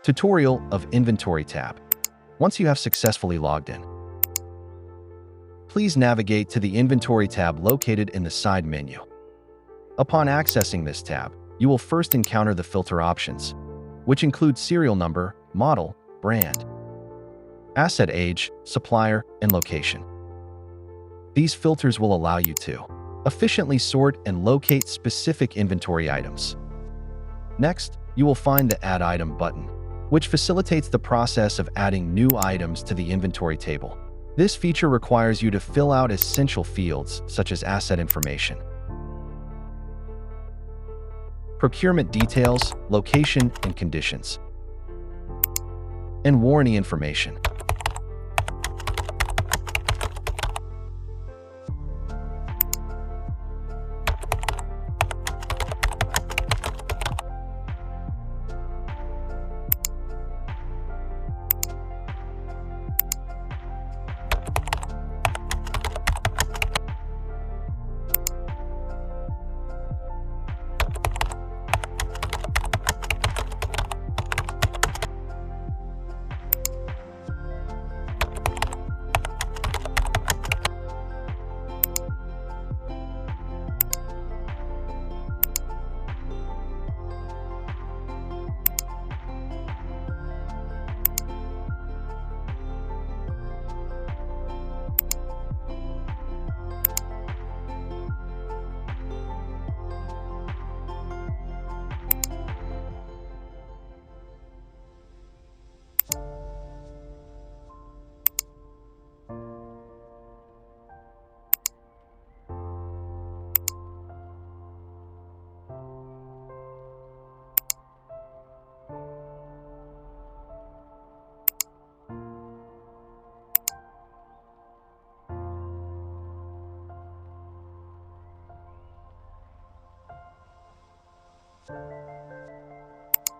Tutorial of Inventory tab. Once you have successfully logged in, please navigate to the Inventory tab located in the side menu. Upon accessing this tab, you will first encounter the filter options, which include serial number, model, brand, asset age, supplier, and location. These filters will allow you to efficiently sort and locate specific inventory items. Next, you will find the Add Item button, which facilitates the process of adding new items to the inventory table. This feature requires you to fill out essential fields such as asset information, procurement details, location and conditions, and warranty information.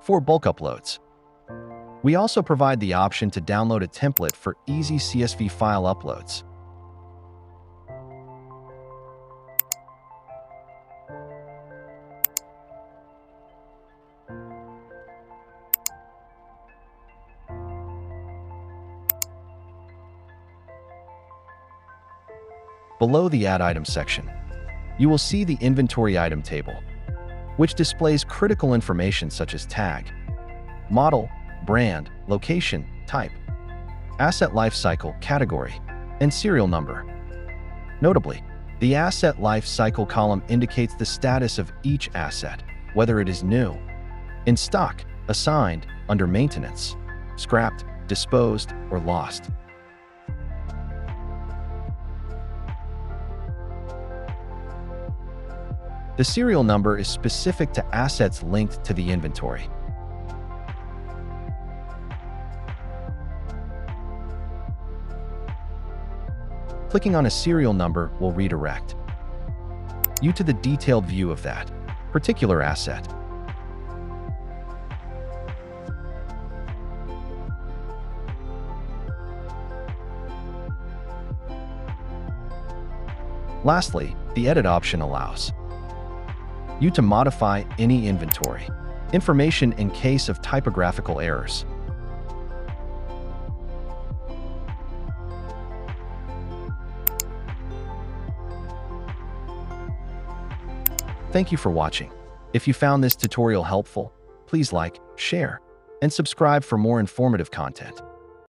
For bulk uploads, we also provide the option to download a template for easy CSV file uploads. Below the Add Item section, you will see the Inventory Item table, which displays critical information such as tag, model, brand, location, type, asset lifecycle, category, and serial number. Notably, the Asset Lifecycle column indicates the status of each asset, whether it is new, in stock, assigned, under maintenance, scrapped, disposed, or lost. The serial number is specific to assets linked to the inventory. Clicking on a serial number will redirect you to the detailed view of that particular asset. Lastly, the Edit option allows you to modify any inventory information in case of typographical errors. Thank you for watching. If you found this tutorial helpful, please like, share, and subscribe for more informative content.